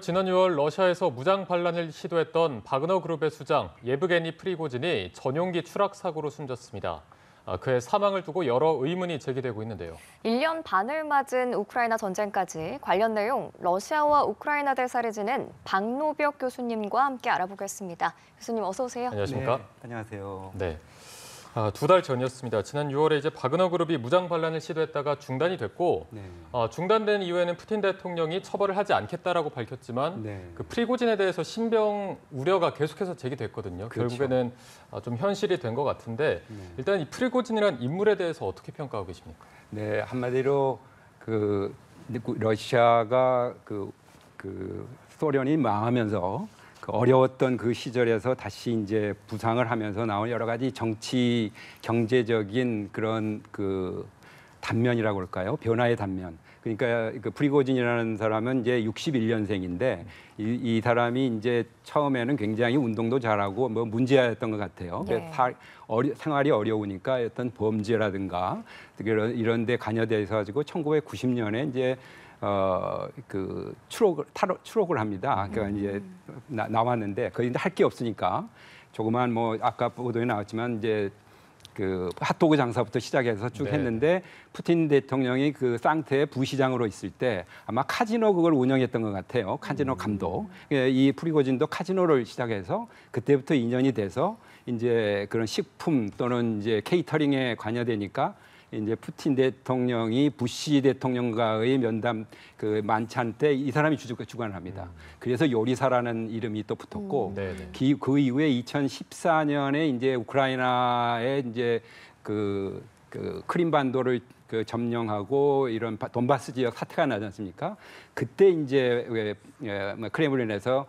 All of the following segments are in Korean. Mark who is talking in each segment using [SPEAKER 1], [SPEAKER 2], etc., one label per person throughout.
[SPEAKER 1] 지난 6월 러시아에서 무장 반란을 시도했던 바그너 그룹의 수장 예브게니 프리고진이 전용기 추락 사고로 숨졌습니다. 그의 사망을 두고 여러 의문이 제기되고 있는데요.
[SPEAKER 2] 1년 반을 맞은 우크라이나 전쟁까지 관련 내용 러시아와 우크라이나 대사를 지낸 박노벽 교수님과 함께 알아보겠습니다. 교수님 어서 오세요.
[SPEAKER 1] 안녕하십니까?
[SPEAKER 3] 네, 안녕하세요.
[SPEAKER 1] 네. 2달 전이었습니다. 지난 6월에 이제 바그너 그룹이 무장 반란을 시도했다가 중단이 됐고 중단된 이후에는 푸틴 대통령이 처벌을 하지 않겠다라고 밝혔지만 그 프리고진에 대해서 신병 우려가 계속해서 제기됐거든요.
[SPEAKER 3] 그렇죠.
[SPEAKER 1] 결국에는 좀 현실이 된 것 같은데 일단 이 프리고진이라는 인물에 대해서 어떻게 평가하고 계십니까?
[SPEAKER 3] 네, 한마디로 러시아가 소련이 망하면서 어려웠던 그 시절에서 다시 이제 부상을 하면서 나온 여러 가지 정치, 경제적인 그런 단면이라고 그럴까요? 변화의 단면. 그러니까 그 프리고진이라는 사람은 이제 61년생인데 이 사람이 이제 처음에는 굉장히 운동도 잘하고 뭐 문제였던 것 같아요.
[SPEAKER 2] 네.
[SPEAKER 3] 생활이 어려우니까 어떤 범죄라든가 이런 데 관여돼서 가지고 1990년에 이제 추록을 합니다. 그러니까 이제 나왔는데 거의 할 게 없으니까 조그만 뭐 아까 보도에 나왔지만 이제 그 핫도그 장사부터 시작해서 쭉 했는데 푸틴 대통령이 그 상태의 부시장으로 있을 때 아마 카지노 그걸 운영했던 것 같아요. 카지노 감독. 이 프리고진도 카지노를 시작해서 그때부터 인연이 돼서 이제 그런 식품 또는 이제 케이터링에 관여되니까 이제 푸틴 대통령이 부시 대통령과의 면담 그 만찬 때 이 사람이 주관을 합니다. 그래서 요리사라는 이름이 또 붙었고 그 이후에 2014년에 이제 우크라이나에 이제 그 크림반도를 점령하고 이런 돈바스 지역 사태가 나지 않습니까? 그때 이제 크레물린에서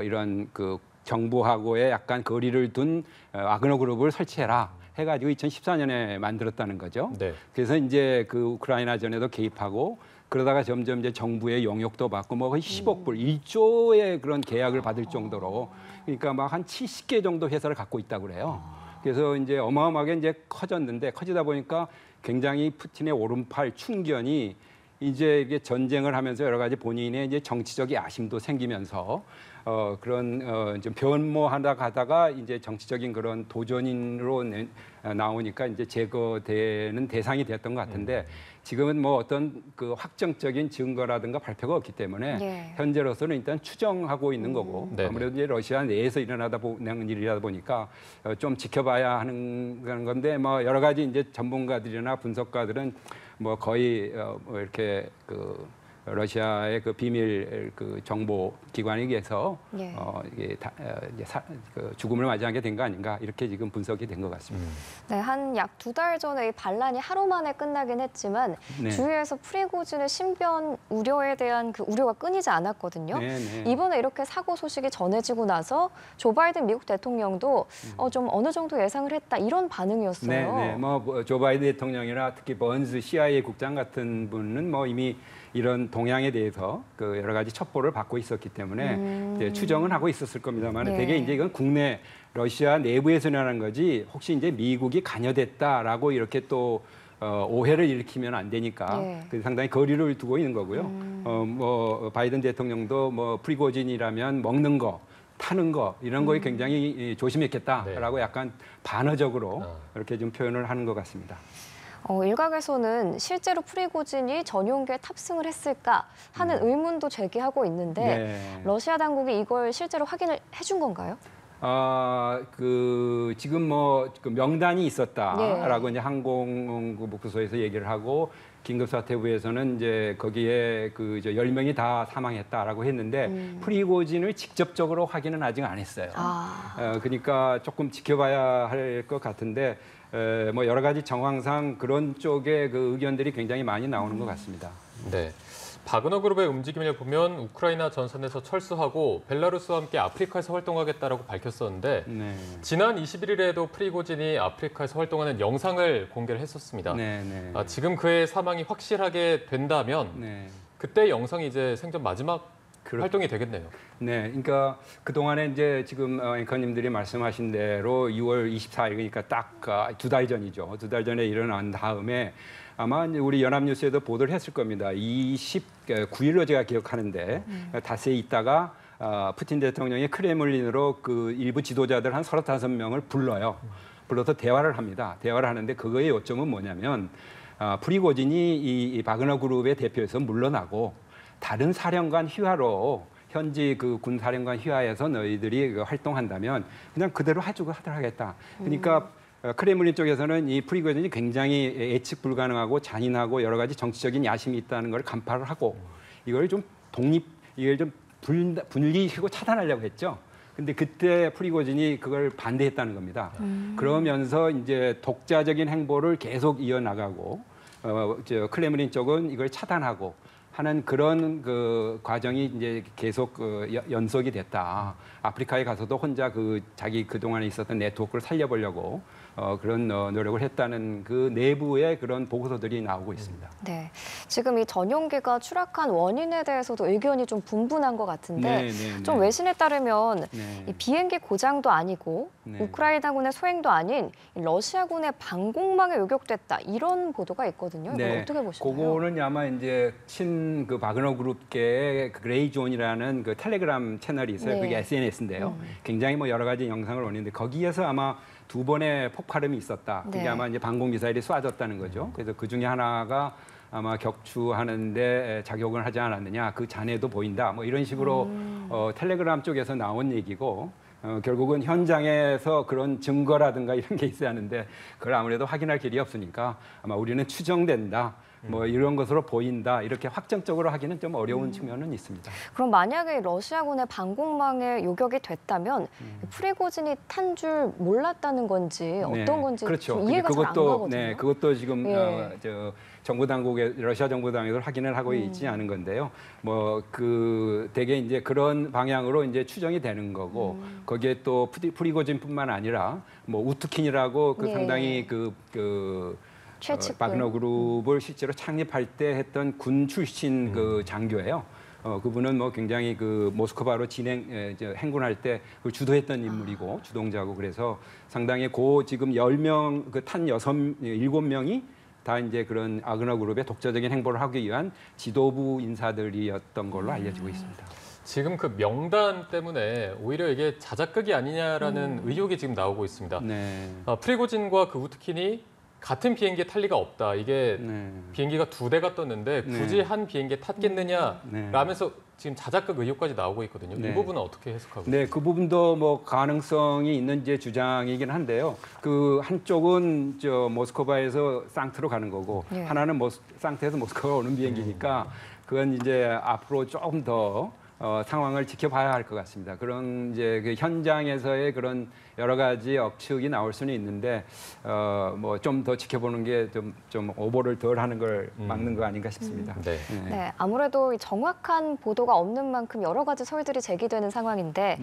[SPEAKER 3] 이런 그 정부하고의 약간 거리를 둔 와그너 그룹을 설치해라. 해가지고 2014년에 만들었다는 거죠. 그래서 이제 그 우크라이나 전에도 개입하고 그러다가 점점 이제 정부의 용역도 받고 뭐 거의 10억 불, 1조의 그런 계약을 받을 정도로 그러니까 막 한 70개 정도 회사를 갖고 있다고 그래요. 그래서 이제 어마어마하게 이제 커졌는데 커지다 보니까 굉장히 푸틴의 오른팔 충견이 이제 이게 전쟁을 하면서 여러 가지 본인의 이제 정치적 야심도 생기면서 그런 좀 변모하다 가다가 이제 정치적인 그런 도전인으로 나오니까 이제 제거되는 대상이 됐던 것 같은데 지금은 뭐 어떤 그 확정적인 증거라든가 발표가 없기 때문에 현재로서는 일단 추정하고 있는 거고 아무래도 이제 러시아 내에서 일어나다 보는 일이다 보니까 좀 지켜봐야 하는 건데 뭐 여러 가지 이제 전문가들이나 분석가들은 뭐 거의 뭐 이렇게 러시아의 그 비밀 정보 기관에 의해서 이게 죽음을 맞이하게 된 거 아닌가 이렇게 지금 분석이 된 것 같습니다.
[SPEAKER 2] 네, 한 약 2달 전에 이 반란이 하루 만에 끝나긴 했지만 주위에서 프리고진의 신변 우려에 대한 그 우려가 끊이지 않았거든요. 이번에 이렇게 사고 소식이 전해지고 나서 조 바이든 미국 대통령도 좀 어느 정도 예상을 했다 이런 반응이었어요.
[SPEAKER 3] 뭐 조 바이든 대통령이나 특히 번스 CIA 국장 같은 분은 뭐 이미 이런 동향에 대해서 그 여러 가지 첩보를 받고 있었기 때문에 이제 추정은 하고 있었을 겁니다만 되게 이제 이건 국내 러시아 내부에서 일어난 거지 혹시 이제 미국이 관여됐다라고 이렇게 또 오해를 일으키면 안 되니까 상당히 거리를 두고 있는 거고요. 뭐 바이든 대통령도 뭐 프리고진이라면 먹는 거 타는 거 이런 거에 굉장히 조심했겠다라고 약간 반어적으로 이렇게 좀 표현을 하는 것 같습니다.
[SPEAKER 2] 일각에서는 실제로 프리고진이 전용기에 탑승을 했을까 하는 의문도 제기하고 있는데 러시아 당국이 이걸 실제로 확인을 해준 건가요?
[SPEAKER 3] 지금 뭐 그 명단이 있었다라고 이제 항공복구소에서 얘기를 하고 긴급사태부에서는 이제 거기에 그 10명이 다 사망했다라고 했는데 프리고진을 직접적으로 확인은 아직 안 했어요. 그러니까 조금 지켜봐야 할 것 같은데 뭐 여러 가지 정황상 그런 쪽의 그 의견들이 굉장히 많이 나오는 것 같습니다.
[SPEAKER 1] 네. 바그너 그룹의 움직임을 보면 우크라이나 전선에서 철수하고 벨라루스와 함께 아프리카에서 활동하겠다라고 밝혔었는데 지난 21일에도 프리고진이 아프리카에서 활동하는 영상을 공개를 했었습니다. 지금 그의 사망이 확실하게 된다면 그때 영상이 이제 생전 마지막 활동이 되겠네요.
[SPEAKER 3] 네, 그러니까 그 동안에 이제 지금 앵커님들이 말씀하신 대로 6월 24일 그러니까 딱 2달 전이죠. 2달 전에 일어난 다음에 아마 이제 우리 연합뉴스에도 보도를 했을 겁니다. 29일로 제가 기억하는데 닷새에 있다가 푸틴 대통령이 크레물린으로 그 일부 지도자들 한 35명을 불러요. 불러서 대화를 합니다. 대화를 하는데 그거의 요점은 뭐냐면 프리고진이 이 바그너 그룹의 대표에서 물러나고 다른 사령관 휘하로 현지 그 군 사령관 휘하에서 너희들이 활동한다면 그냥 그대로 해주고 하더라겠다. 그러니까 크레물린 쪽에서는 이 프리고진이 굉장히 예측 불가능하고 잔인하고 여러 가지 정치적인 야심이 있다는 걸 간파를 하고 이걸 좀 이걸 좀 분리시키고 차단하려고 했죠. 근데 그때 프리고진이 그걸 반대했다는 겁니다. 그러면서 이제 독자적인 행보를 계속 이어나가고 크레므린 쪽은 이걸 차단하고 하는 그런 그 과정이 이제 계속 연속이 됐다. 아프리카에 가서도 혼자 자기 그동안에 있었던 네트워크를 살려보려고 그런 노력을 했다는 그 내부의 그런 보고서들이 나오고 있습니다.
[SPEAKER 2] 네, 지금 이 전용기가 추락한 원인에 대해서도 의견이 좀 분분한 것 같은데 좀 외신에 따르면 이 비행기 고장도 아니고 우크라이나군의 소행도 아닌 러시아군의 방공망에 요격됐다 이런 보도가 있거든요. 이걸 어떻게 보시나요?
[SPEAKER 3] 그거는 아마 이제 그 바그너 그룹계의 그레이존이라는 그 텔레그램 채널이 있어요. 그게 SNS인데요. 굉장히 뭐 여러 가지 영상을 올리는데 거기에서 아마 2번의 폭발음이 있었다. 그게 아마 이제 방공 미사일이 쏴졌다는 거죠. 그래서 그 중에 하나가 아마 격추하는데 작용을 하지 않았느냐. 그 잔해도 보인다. 뭐 이런 식으로 텔레그램 쪽에서 나온 얘기고 결국은 현장에서 그런 증거라든가 이런 게 있어야 하는데 그걸 아무래도 확인할 길이 없으니까 아마 우리는 추정된다. 뭐 이런 것으로 보인다. 이렇게 확정적으로 하기는 좀 어려운 측면은 있습니다.
[SPEAKER 2] 그럼 만약에 러시아군의 방공망에 요격이 됐다면 프리고진이 탄 줄 몰랐다는 건지 어떤 건지
[SPEAKER 3] 그렇죠.
[SPEAKER 2] 좀 이해가 잘 안 가거든요.
[SPEAKER 3] 네, 그것도 지금 정부 당국에 러시아 정부 당국에서 확인을 하고 있지 않은 건데요. 뭐 대개 이제 그런 방향으로 이제 추정이 되는 거고 거기에 또 프리고진뿐만 아니라 뭐 우트킨이라고 상당히 바그너 그룹을 실제로 창립할 때 했던 군 출신 그 장교예요. 그분은 뭐 굉장히 모스크바로 행군할 때 그걸 주도했던 인물이고 주동자고 그래서 상당히 지금 10명 탄 7명이 다 이제 그런 바그너 그룹의 독자적인 행보를 하기 위한 지도부 인사들이었던 걸로 알려지고 있습니다.
[SPEAKER 1] 지금 그 명단 때문에 오히려 이게 자작극이 아니냐라는 의혹이 지금 나오고 있습니다. 프리고진과 그 우트킨이 같은 비행기에 탈 리가 없다. 이게 비행기가 2대가 떴는데 굳이 한 비행기에 탔겠느냐라면서 지금 자작극 의혹까지 나오고 있거든요. 이 부분은 어떻게 해석하고 있습니까?
[SPEAKER 3] 그 부분도 뭐 가능성이 있는 주장이긴 한데요. 그 한쪽은 모스크바에서 상트로 가는 거고 하나는 상트에서 모스크바 오는 비행기니까 그건 이제 앞으로 조금 더 상황을 지켜봐야 할 것 같습니다. 그런 이제 그 현장에서의 그런 여러 가지 억측이 나올 수는 있는데 뭐 좀 더 지켜보는 게 좀 오보를 덜 하는 걸 막는 거 아닌가 싶습니다.
[SPEAKER 2] 네, 아무래도 정확한 보도가 없는 만큼 여러 가지 설들이 제기되는 상황인데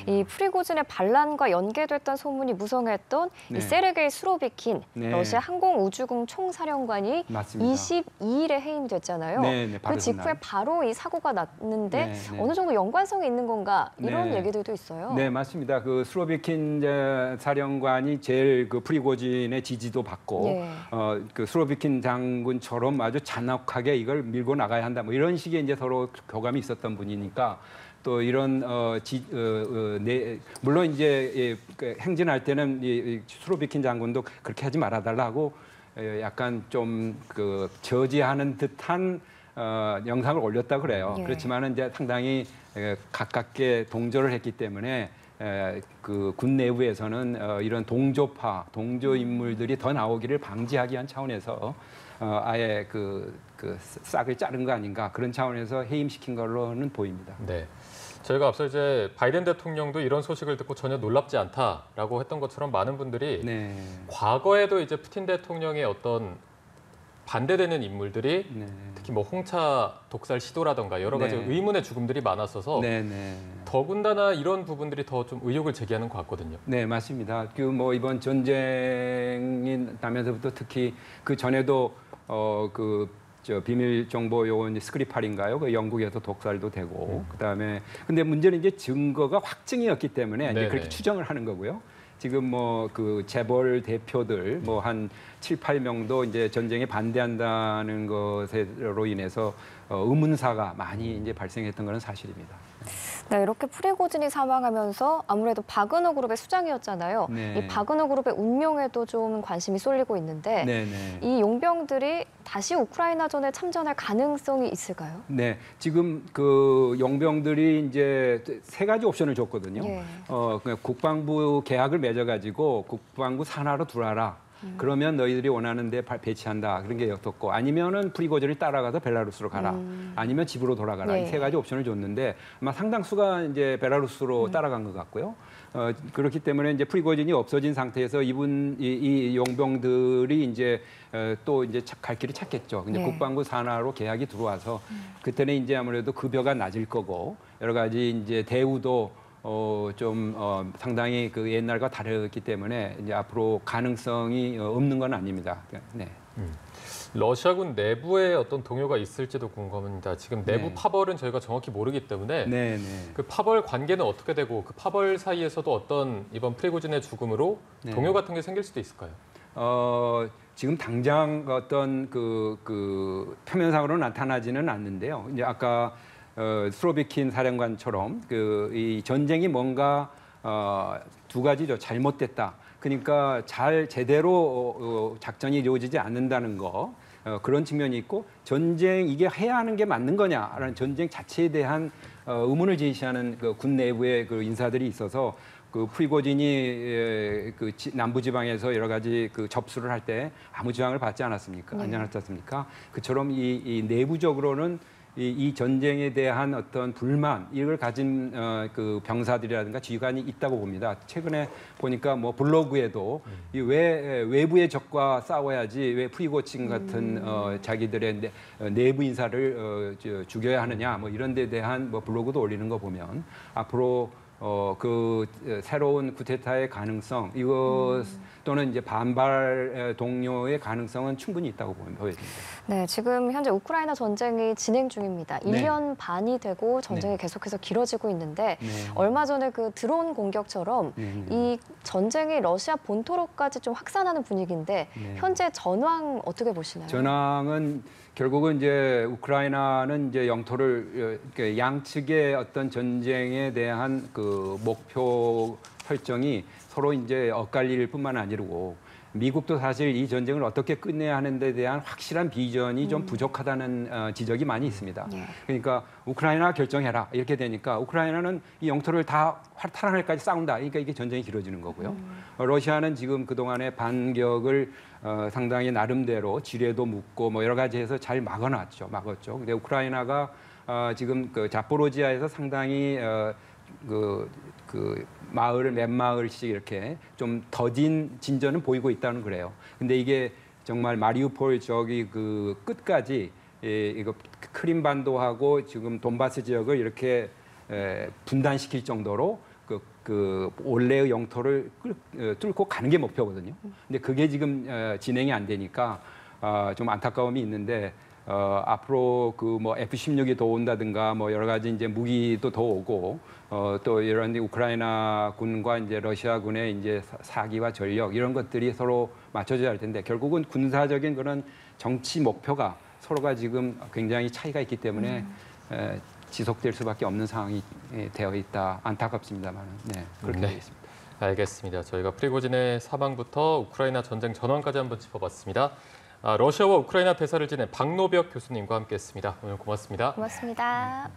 [SPEAKER 2] 이 프리고진의 반란과 연계됐던 소문이 무성했던 이 세르게이 수로비킨 러시아 항공우주국 총사령관이
[SPEAKER 3] 맞습니다.
[SPEAKER 2] 22일에 해임됐잖아요. 그 직후에 바로 이 사고가 났는데 어느 정도 연관성이 있는 건가 이런 얘기들도 있어요.
[SPEAKER 3] 네, 맞습니다. 그 수로비킨 사령관이 제일 그 프리고진의 지지도 받고 그 수로비킨 장군처럼 아주 잔혹하게 이걸 밀고 나가야 한다. 뭐 이런 식의 이제 서로 교감이 있었던 분이니까 또 이런 물론 이제 행진할 때는 수로비킨 장군도 그렇게 하지 말아달라고 약간 좀 저지하는 듯한 영상을 올렸다 그래요. 그렇지만은 이제 상당히 가깝게 동조를 했기 때문에 그 군 내부에서는 이런 동조 인물들이 더 나오기를 방지하기 위한 차원에서 아예 싹을 자른 거 아닌가 그런 차원에서 해임시킨 걸로는 보입니다.
[SPEAKER 1] 네. 저희가 앞서 이제 바이든 대통령도 이런 소식을 듣고 전혀 놀랍지 않다라고 했던 것처럼 많은 분들이 과거에도 이제 푸틴 대통령의 어떤 반대되는 인물들이 특히 뭐 홍차 독살 시도라던가 여러 가지 의문의 죽음들이 많았어서 더군다나 이런 부분들이 더 좀 의혹을 제기하는 것 같거든요.
[SPEAKER 3] 네, 맞습니다. 뭐 이번 전쟁이 나면서부터 특히 그 전에도 저 비밀 정보 요원 스크리팔인가요? 그 영국에서 독살도 되고 그다음에 근데 문제는 이제 증거가 확증이었기 때문에 이제 그렇게 추정을 하는 거고요. 지금 뭐 그 재벌 대표들 뭐 한 7, 8명도 이제 전쟁에 반대한다는 것으로 인해서 의문사가 많이 이제 발생했던 것은 사실입니다.
[SPEAKER 2] 네, 이렇게 프리고진이 사망하면서 아무래도 바그너 그룹의 수장이었잖아요. 이 바그너 그룹의 운명에도 좀 관심이 쏠리고 있는데 이 용병들이 다시 우크라이나전에 참전할 가능성이 있을까요?
[SPEAKER 3] 네, 지금 그 용병들이 이제 세 가지 옵션을 줬거든요. 국방부 계약을 맺어가지고 국방부 산하로 들어와라. 그러면 너희들이 원하는 데 배치한다. 그런 게 였었고 아니면은 프리고진을 따라가서 벨라루스로 가라. 아니면 집으로 돌아가라. 이 세 가지 옵션을 줬는데 아마 상당수가 이제 벨라루스로 따라간 것 같고요. 그렇기 때문에 이제 프리고진이 없어진 상태에서 이 용병들이 이제 또 이제 갈 길을 찾겠죠. 근데 국방부 산하로 계약이 들어와서 그때는 이제 아무래도 급여가 낮을 거고 여러 가지 이제 대우도 상당히 그 옛날과 다르기 때문에 이제 앞으로 가능성이 없는 건 아닙니다. 네.
[SPEAKER 1] 러시아군 내부에 어떤 동요가 있을지도 궁금합니다. 지금 내부 파벌은 저희가 정확히 모르기 때문에 그 파벌 관계는 어떻게 되고 그 파벌 사이에서도 어떤 이번 프리고진의 죽음으로 동요 같은 게 생길 수도 있을까요?
[SPEAKER 3] 지금 당장 어떤 그 표면상으로 나타나지는 않는데요. 이제 아까 스로비킨 사령관처럼 이 전쟁이 뭔가 두 가지죠. 잘못됐다. 그러니까 제대로 작전이 이루어지지 않는다는 거 그런 측면이 있고 전쟁 이게 해야 하는 게 맞는 거냐라는 전쟁 자체에 대한 의문을 제시하는 그 군 내부의 그 인사들이 있어서 그 프리고진이 그 남부 지방에서 여러 가지 그 접수를 할 때 아무 지장을 받지 않았습니까? 안 받지 않습니까? 그처럼 이 내부적으로는 이 전쟁에 대한 어떤 불만 이걸 가진 그 병사들이라든가 지휘관이 있다고 봅니다. 최근에 보니까 뭐 블로그에도 왜 외부의 적과 싸워야지 왜 프리고진 같은 자기들의 내부 인사를 죽여야 하느냐 뭐 이런 데 대한 뭐 블로그도 올리는 거 보면 앞으로 그 새로운 쿠데타의 가능성 이거 또는 이제 반발 동료의 가능성은 충분히 있다고 보여집니다.
[SPEAKER 2] 네, 지금 현재 우크라이나 전쟁이 진행 중입니다. 1년 반이 되고 전쟁이 계속해서 길어지고 있는데 얼마 전에 그 드론 공격처럼 이 전쟁이 러시아 본토로까지 좀 확산하는 분위기인데 현재 전황 어떻게 보시나요?
[SPEAKER 3] 전황은 결국은 이제 우크라이나는 이제 영토를 양측의 어떤 전쟁에 대한 그 목표 설정이 서로 이제 엇갈릴 뿐만 아니고 미국도 사실 이 전쟁을 어떻게 끝내야 하는 데 대한 확실한 비전이 좀 부족하다는 지적이 많이 있습니다. 그러니까 우크라이나 결정해라 이렇게 되니까 우크라이나는 이 영토를 다 탈환할 때까지 싸운다. 그러니까 이게 전쟁이 길어지는 거고요. 러시아는 지금 그동안의 반격을 상당히 나름대로 지뢰도 묻고 뭐 여러 가지 해서 잘 막았죠. 근데 우크라이나가 지금 그 자포로지아에서 상당히 그 마을 몇 마을씩 이렇게 좀 더딘 진전은 보이고 있다는 그래요. 근데 이게 정말 마리우폴 저기 그 끝까지 이거 크림반도하고 지금 돈바스 지역을 이렇게 분단시킬 정도로 그 원래의 영토를 뚫고 가는 게 목표거든요. 근데 그게 지금 진행이 안 되니까 좀 안타까움이 있는데 앞으로 그 뭐 F-16이 더 온다든가 뭐 여러 가지 이제 무기도 더 오고 또 이런 우크라이나 군과 이제 러시아 군의 이제 사기와 전력 이런 것들이 서로 맞춰져야 할 텐데 결국은 군사적인 그런 정치 목표가 서로가 지금 굉장히 차이가 있기 때문에 지속될 수밖에 없는 상황이 되어 있다. 안타깝습니다만 그렇게 되어 있습니다.
[SPEAKER 1] 알겠습니다. 저희가 프리고진의 사망부터 우크라이나 전쟁 전환까지 한번 짚어봤습니다. 러시아와 우크라이나 대사를 지낸 박노벽 교수님과 함께했습니다. 오늘 고맙습니다.
[SPEAKER 2] 고맙습니다.